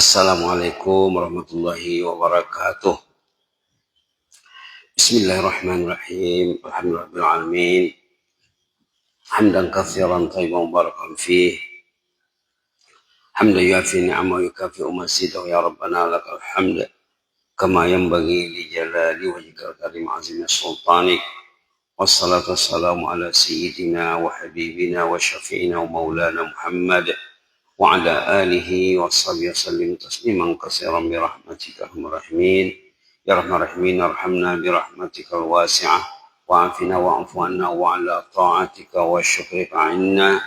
Assalamualaikum warahmatullahi wabarakatuh. Bismillahirrahmanirrahim. Alhamdulillahirabbil alamin. Hamdan katsiran thayyiban mubarakan fih. Hamdan yuafi ni'amahu wa yukafi'u mazidahu ya rabbana lakal hamd. Kama yanbaghi li jalali wajhikal karim azimi sultanik. Wassalatu wassalamu ala sayyidina wa habibina wa syafi'ina wa maulana Muhammad. وعلى آله وصحبه وسلم تسليما كثيرا برحمتك أرحم الراحمين يا أرحم الراحمين ارحمنا برحمتك الواسعة وعافنا واعف عنا وعلى طاعتك وشكرك عنا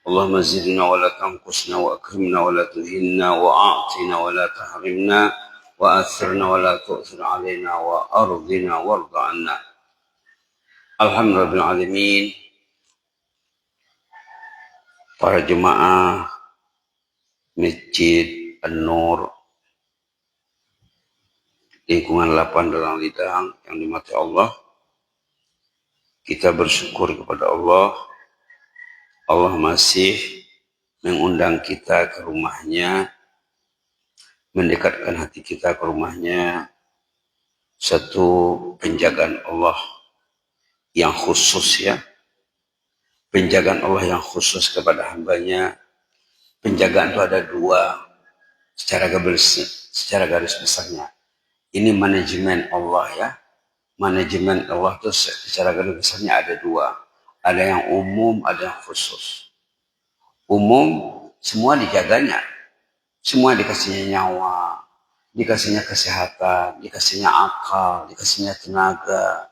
اللهم زدنا ولا تنقصنا وأكرمنا ولا تهنا وأعطنا ولا تحرمنا وأثرنا ولا تؤثر علينا وأرضنا وارض عنا الحمد لله رب العالمين. Para jemaah Masjid An-Nur lingkungan 8 Dalang Lidang yang dimati Allah, kita bersyukur kepada Allah. Allah masih mengundang kita ke rumahnya, mendekatkan hati kita ke rumahnya. Satu penjagaan Allah yang khusus, ya, penjagaan Allah yang khusus kepada hambanya. Penjagaan itu ada dua secara garis besarnya. Ini manajemen Allah, ya. Manajemen Allah itu secara garis besarnya ada dua. Ada yang umum, ada yang khusus. Umum, semua dijaganya. Semua dikasihnya nyawa, dikasihnya kesehatan, dikasihnya akal, dikasihnya tenaga,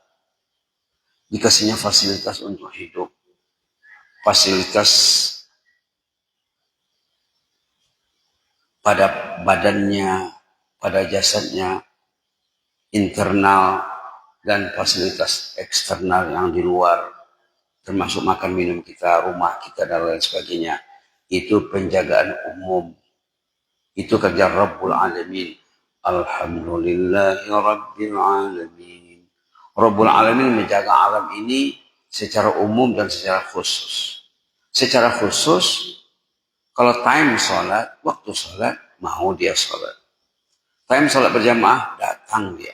dikasihnya fasilitas untuk hidup. Fasilitas pada badannya, pada jasadnya, internal, dan fasilitas eksternal yang di luar, termasuk makan minum kita, rumah kita, dan lain sebagainya. Itu penjagaan umum. Itu kerja Rabbul Alamin. Alhamdulillahi Rabbil Alamin. Rabbul Alamin menjaga alam ini secara umum dan secara khusus. Secara khusus, kalau time sholat, waktu sholat, mau dia sholat. Time sholat berjamaah, datang dia.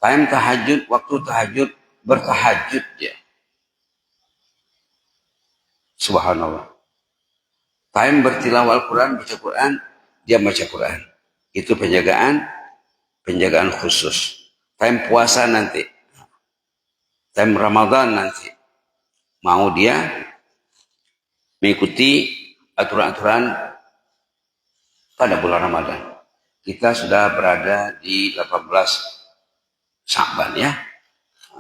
Time tahajud, waktu tahajud, bertahajud dia. Subhanallah. Time bertilawah Al-Quran, baca Quran, dia baca Quran. Itu penjagaan khusus. Time puasa nanti. Time Ramadan nanti. Mau dia mengikuti aturan-aturan pada bulan Ramadan. Kita sudah berada di 18 Sya'ban, ya.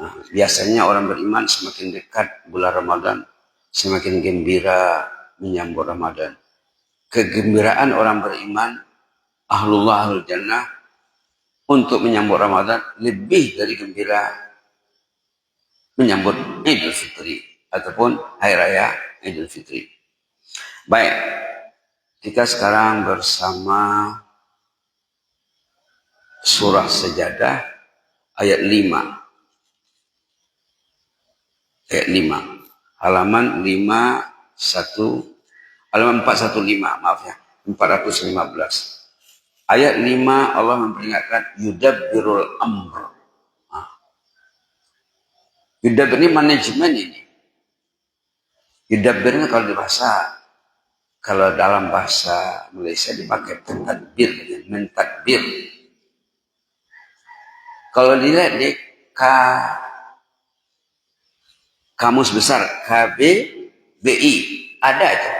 Nah, biasanya orang beriman semakin dekat bulan Ramadan, semakin gembira menyambut Ramadan. Kegembiraan orang beriman, ahlullah ahlul jannah, untuk menyambut Ramadan lebih dari gembira menyambut Idul Fitri ataupun Hari Raya Idul Fitri. Baik, kita sekarang bersama surah Sajadah ayat 5. Ayat 5. Halaman 415, maaf ya, 415. Ayat 5 Allah memperingatkan yudabbirul amr. Yudabbir ini manajemen ini. Yudabbirnya kalau dalam bahasa Malaysia dipakai pentadbir, mentadbir. Kalau dilihat di kamus besar KBBI ada itu,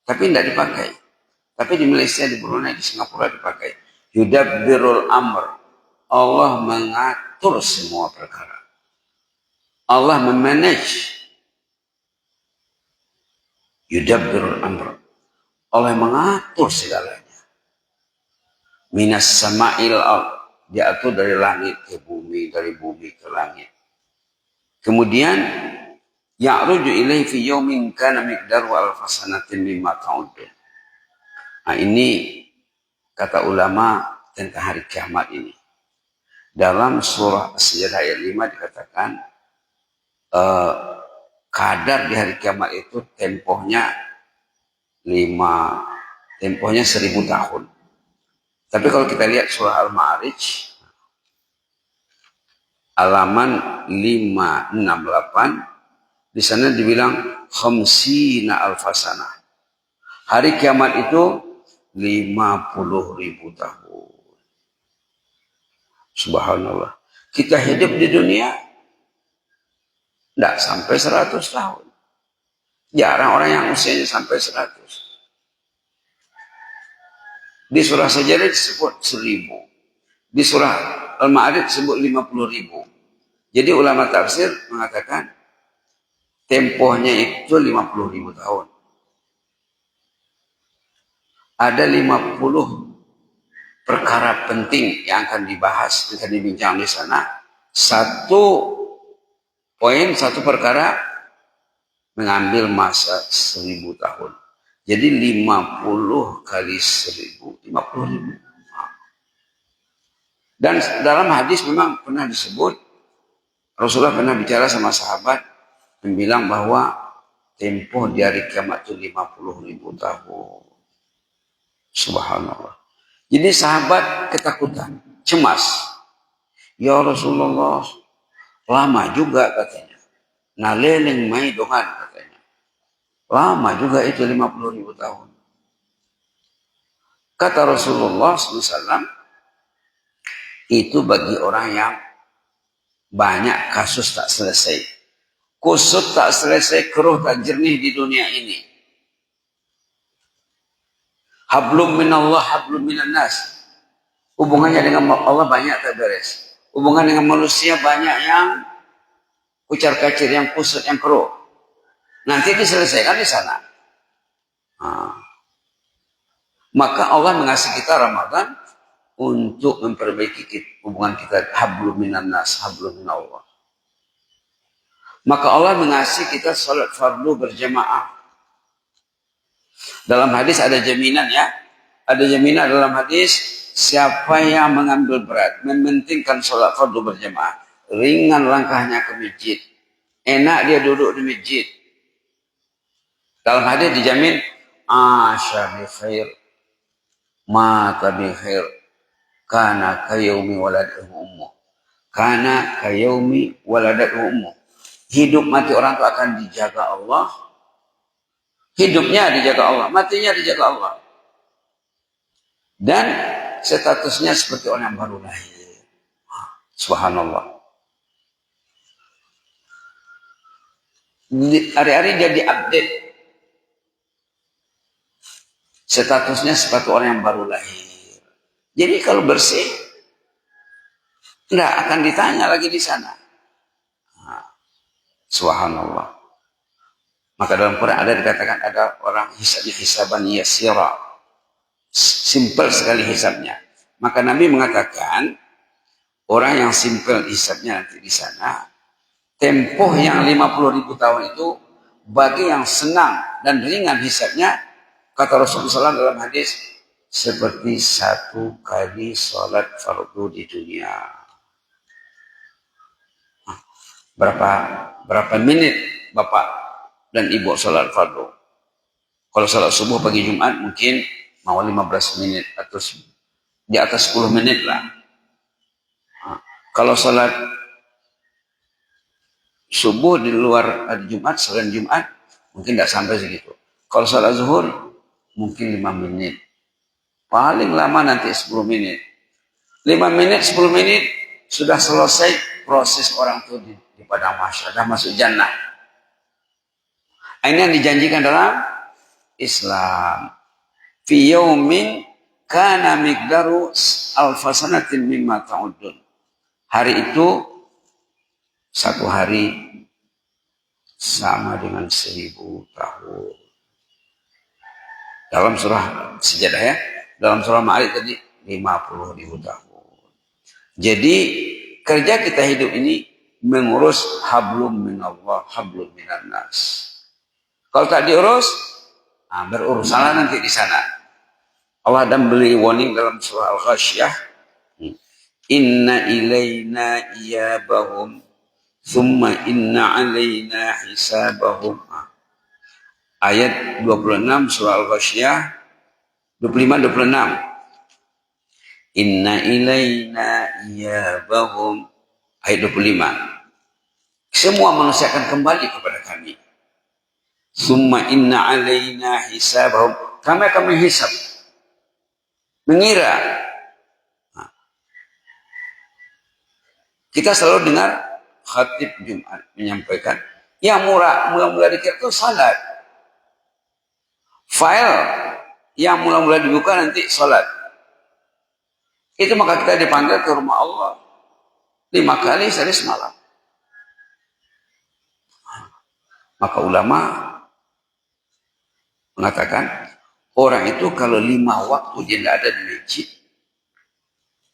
tapi tidak dipakai. Tapi di Malaysia, di Brunei, di Singapura dipakai. Yudabbirul amr. Allah mengatur semua perkara. Allah memanage. Yudabbirul amr. Allah mengatur segalanya. Minas sama'il ard. Diatur dari langit ke bumi, dari bumi ke langit. Kemudian ya'ruju ilaihi fi yaumin kana miqdaru alfa sanatin mimma ta'udun. Nah, ini kata ulama tentang hari kiamat ini. Dalam surah As-Sajadah ayat 5 dikatakan kadar di hari kiamat itu tempohnya 1000 tahun. Tapi kalau kita lihat surah Al-Ma'arij, halaman 568, di sana dibilang khamsina alfasana. Hari kiamat itu 50.000 tahun. Subhanallah. Kita hidup di dunia tidak sampai 100 tahun. Jarang orang yang usianya sampai 100. Di surah Sajadah disebut 1000. Di surah Al-Ma'arij disebut 50.000. Jadi ulama tafsir mengatakan tempohnya itu 50.000 tahun. Ada 50 perkara penting yang akan dibahas, yang akan dibincang di sana. Satu poin, satu perkara mengambil masa 1000 tahun. Jadi 50 kali 1000, 50.000. Dan dalam hadis memang pernah disebut, Rasulullah pernah bicara sama sahabat, bilang bahwa tempoh di hari kiamat itu 50.000 tahun. Subhanallah. Jadi sahabat ketakutan, cemas. Ya Rasulullah, lama juga katanya. Naleleng mai dongan katanya. Lama juga itu 50.000 tahun. Kata Rasulullah SAW, itu bagi orang yang banyak kasus tak selesai. Kusut tak selesai, keruh tak jernih di dunia ini. Hablum minallah, hablum minan nas. Hubungannya dengan Allah banyak tak beres. Hubungan dengan manusia banyak yang kucar kacir, yang kusut, yang keruh. Nanti diselesaikan di sana. Maka Allah mengasih kita Ramadan untuk memperbaiki hubungan kita. Hablum minan nas, hablum minallah. Maka Allah mengasih kita salat fardu berjamaah. Dalam hadis ada jaminan ya. Ada jaminan dalam hadis, siapa yang mengambil berat, mementingkan sholat fardu berjamaah, ringan langkahnya ke masjid, enak dia duduk di masjid. Dalam hadis dijamin, asya bi khair, mata bi khair, kana kayaumi waladatuhu ummuh. Kana kayaumi waladatuhu ummuh. Hidup mati orang itu akan dijaga Allah. Hidupnya dijaga Allah, matinya dijaga Allah. Dan statusnya seperti orang yang baru lahir. Subhanallah. Hari-hari dia diupdate. Statusnya seperti orang yang baru lahir. Jadi kalau bersih, tidak akan ditanya lagi di sana. Subhanallah. Maka dalam Quran ada dikatakan ada orang hisabnya hisaban yasira. Simple sekali hisabnya. Maka Nabi mengatakan orang yang simple hisabnya nanti di sana, tempoh yang 50.000 tahun itu bagi yang senang dan ringan hisabnya, kata Rasulullah SAW dalam hadis, seperti 1 kali sholat fardu di dunia. Berapa menit Bapak dan Ibu sholat fardu? Kalau sholat subuh pagi Jumat mungkin mau 15 menit atau di atas 10 menit lah. Kalau sholat subuh di luar hari Jumat, selain Jumat, mungkin tidak sampai segitu. Kalau sholat zuhur, mungkin 5 menit. Paling lama nanti 10 menit. 5 menit, 10 menit, sudah selesai proses orang itu di padang mahsyar, sudah masuk jannah. Ini yang dijanjikan dalam Islam. Fi yaumin kana miqdaru alfasanatin mimma ta'udun. Hari itu, satu hari sama dengan 1000 tahun. Dalam surah Sajadah ya. Dalam surah Ma'arij tadi 50.000 tahun. Jadi kerja kita hidup ini mengurus hablum minallah, hablum minan nas. Kalau tak diurus, berurusanlah nanti di sana. Allah dan beri warning dalam surah Al-Ghasyiyah. Inna ilayna iyabahum, thumma inna alayna hisabahum. Ayat 26 surah Al-Ghasyiyah, 25-26. Inna ilaina iyabahum. Ayat 25. Semua manusia akan kembali kepada kami. Summa inna alaina hisabahum. Kami akan menghisab. Mengira. Nah, kita selalu dengar khatib Jumat menyampaikan, yang mula-mula dikira itu salat. File yang mula-mula dibuka nanti salat. Itu maka kita dipanggil ke rumah Allah 5 kali sehari semalam. Maka ulama mengatakan, orang itu kalau 5 waktu dia tidak ada di masjid,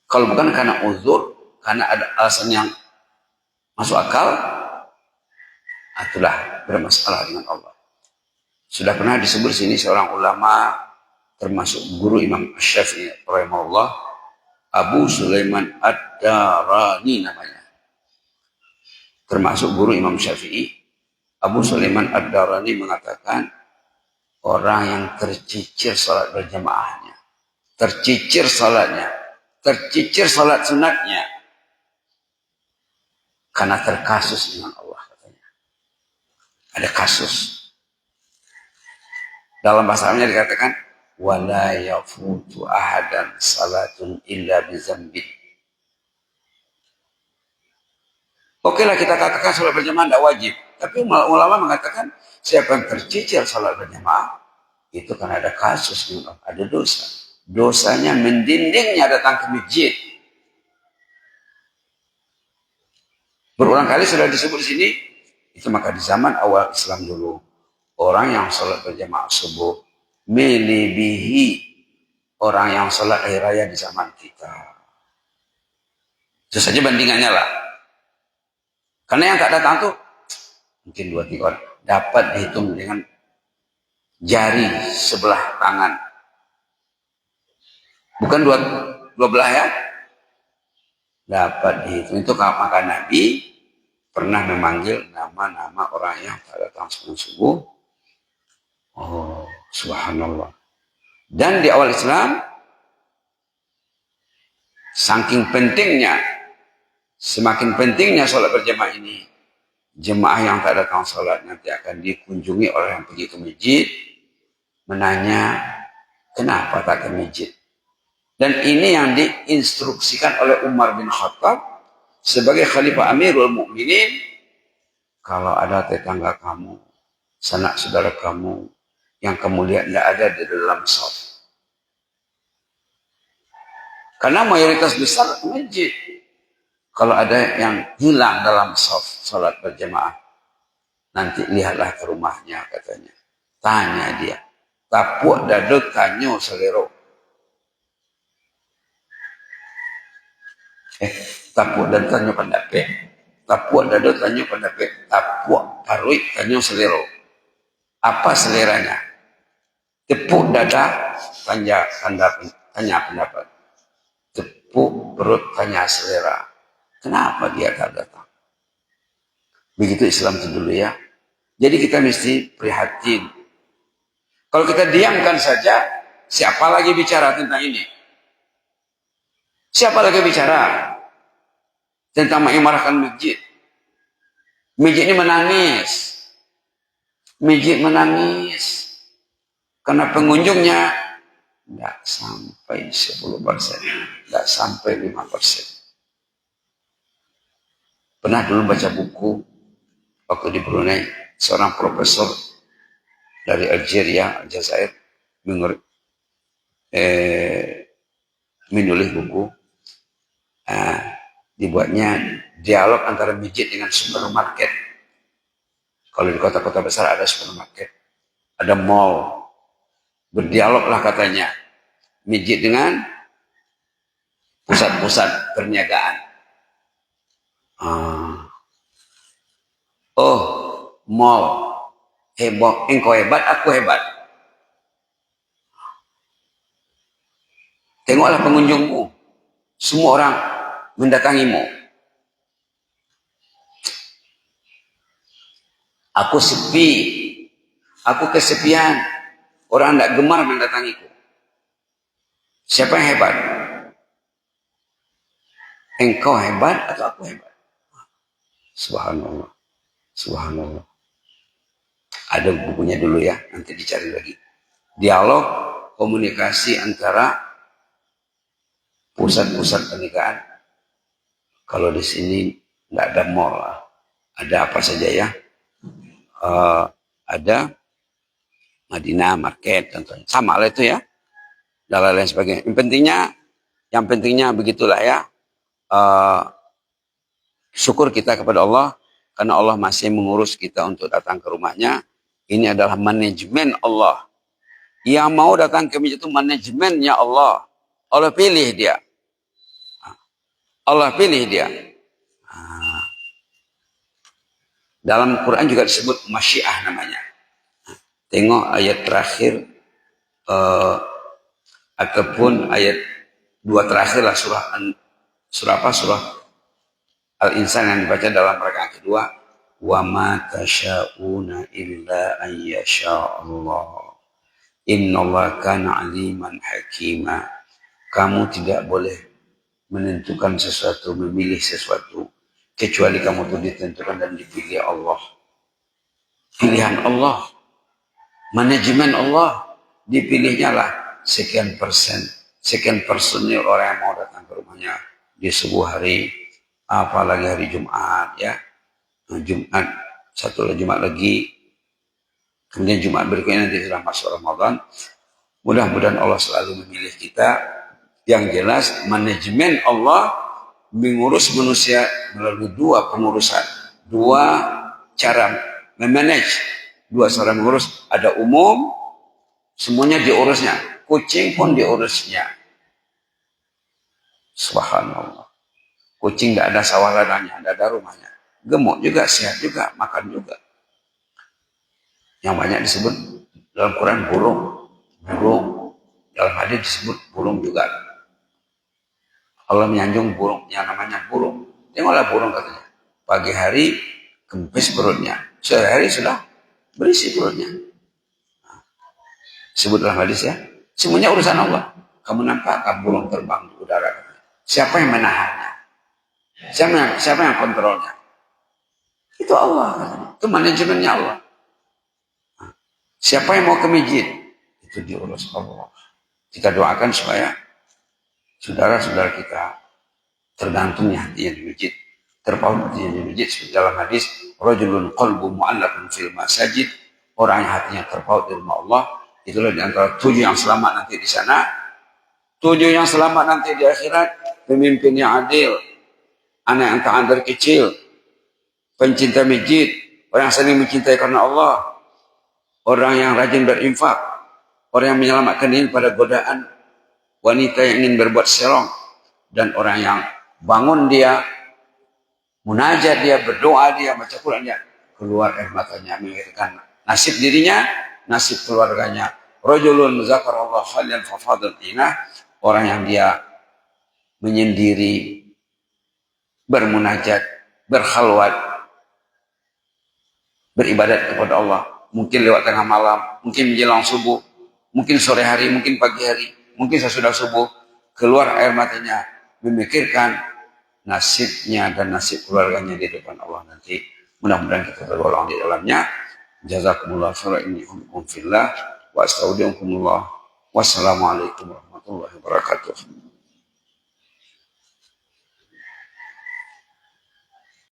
kalau bukan karena uzur, karena ada alasan yang masuk akal, itulah bermasalah dengan Allah. Sudah pernah disebut sini seorang ulama termasuk guru Imam Syafi'i rahimahullah, Abu Sulaiman Ad-Darani namanya. Termasuk guru Imam Syafi'i, Abu Sulaiman Ad-Darani mengatakan, orang yang tercicir salat berjamaahnya, tercicir salatnya, tercicir salat sunatnya, karena terkasus dengan Allah katanya. Ada kasus. Dalam bahasa Arabnya dikatakan, wala yafutu ahadan salatun illa bizambin. Oke lah kita katakan salat berjamaah tidak wajib. Tapi ulama mengatakan siapa yang tercicir salat berjamaah itu karena ada kasus, ada dosa. Dosanya mendindingnya datang ke masjid. Berulang kali sudah disebut di sini. Itu maka di zaman awal Islam dulu, orang yang salat berjamaah subuh melebihi orang yang salat hari raya di zaman kita. Itu saja bandingannya lah. Karena yang tak datang tuh mungkin 2-3 orang. Dapat dihitung dengan jari sebelah tangan. Bukan dua belah ya. Dapat dihitung. Itu maka Nabi pernah memanggil nama-nama orang yang tak datang sebelum subuh. Oh, subhanallah. Dan di awal Islam, saking pentingnya, semakin pentingnya sholat berjamaah ini, jemaah yang tak datang sholat nanti akan dikunjungi oleh yang pergi ke masjid, menanya, kenapa tak ke masjid? Dan ini yang diinstruksikan oleh Umar bin Khattab sebagai Khalifah Amirul Mukminin. Kalau ada tetangga kamu, sanak saudara kamu, yang kamu lihat tidak ada di dalam shaf. Karena mayoritas besar masjid. Kalau ada yang hilang dalam shaf salat berjamaah, nanti lihatlah ke rumahnya katanya. Tanya dia. Tapuak dadut tanyo selero. Tapuak dadut tanyo pendape. Tapuak dadut tanyo pendape. Tapuak parui tanyo selero. Apa seleranya? Tepuk dada, tanya pendapat. Tepuk perut, tanya selera. Kenapa dia tak datang? Begitu Islam itu dulu ya. Jadi kita mesti prihatin. Kalau kita diamkan saja, siapa lagi bicara tentang ini? Siapa lagi bicara tentang mengimarahkan masjid? Masjid ini menangis. Masjid menangis. Karena pengunjungnya tidak sampai 10%. Tidak sampai 5%. Pernah dulu baca buku waktu di Brunei, seorang profesor dari Algeria, Aljazair, menulis buku. Dibuatnya dialog antara masjid dengan supermarket. Kalau di kota-kota besar ada supermarket, ada mall. Berdialoglah katanya masjid dengan pusat-pusat perniagaan. Oh, mall heboh, engkau hebat, aku hebat. Tengoklah pengunjungmu, semua orang mendatangimu. Aku sepi, aku kesepian, orang tidak gemar mendatangiku. Siapa yang hebat? Engkau hebat atau aku hebat? Subhanallah. Subhanallah. Ada bukunya dulu ya, nanti dicari lagi. Dialog komunikasi antara pusat-pusat pernikahan. Kalau di sini nggak ada mall, ada apa saja ya? Ada Madinah Market, contohnya. Sama lah itu ya. Dan lain sebagainya. Yang pentingnya begitulah ya. Syukur kita kepada Allah karena Allah masih mengurus kita untuk datang ke rumahnya. Ini adalah manajemen Allah. Yang mau datang ke masjid itu manajemennya Allah. Allah pilih dia. Allah pilih dia. Dalam Quran juga disebut masyiah namanya. Tengok ayat terakhir ataupun ayat 2 terakhir lah surah Al-Insan yang dibaca dalam rakaat kedua. Wa ma tasyauna illa an yasha Allah. Innallaha kana aliman hakima. Kamu tidak boleh menentukan sesuatu, memilih sesuatu kecuali kamu itu ditentukan dan dipilih Allah. Pilihan Allah, manajemen Allah, dipilihnya lah sekian personil orang yang mau datang ke rumahnya di sebuah hari, apalagi hari Jumat ya. Jumat, satu Jumat lagi, kemudian Jumat berikutnya nanti sudah masuk Ramadan. Mudah-mudahan Allah selalu memilih kita. Yang jelas manajemen Allah mengurus manusia melalui dua pengurusan, dua cara memanage, dua cara mengurus. Ada umum, semuanya diurusnya. Kucing pun diurusnya. Subhanallah. Kucing tidak ada sawah ladangnya, tidak ada rumahnya. Gemuk juga, sehat juga, makan juga. Yang banyak disebut dalam Quran burung. Dalam hadis disebut burung juga. Allah menyanjung burung yang namanya burung. Tengoklah burung katanya. Pagi hari kempis perutnya. Sore hari sudah berisi perutnya. Sebut dalam hadis ya. Semuanya urusan Allah. Kamu nampakkah burung terbang di udara? Siapa yang menahannya? Siapa yang kontrolnya? Itu Allah. Itu manajemennya Allah. Siapa yang mau ke masjid? Itu diurus Allah. Kita doakan supaya saudara-saudara kita tergantungnya hatinya di masjid, terpaut hatinya di masjid. Seperti dalam hadis, rajulun qalbu mu'allaqun fil masajid, orang yang hatinya terpaut di rumah Allah, itulah di antara 7 yang selamat nanti di sana. 7 yang selamat nanti di akhirat, pemimpin yang adil, anak yang taat dari kecil, pencinta masjid, orang yang saling mencintai karena Allah, orang yang rajin berinfak, orang yang menyelamatkan diri pada godaan wanita yang ingin berbuat serong, dan orang yang bangun dia, munajat dia, berdoa dia, baca Quran dia, keluar air matanya, memikirkan nasib dirinya, nasib keluarganya. Rajulun zakarallah khalian fafadul inah, orang yang dia menyendiri, bermunajat, berkhalwat, beribadat kepada Allah. Mungkin lewat tengah malam, mungkin menjelang subuh, mungkin sore hari, mungkin pagi hari, mungkin sesudah subuh, keluar air matanya, memikirkan nasibnya dan nasib keluarganya di depan Allah nanti. Mudah-mudahan kita tergolong di dalamnya. Jazakumullah khairan, inni fillah wa astaudiukumullah. Wassalamualaikum warahmatullahi wabarakatuh.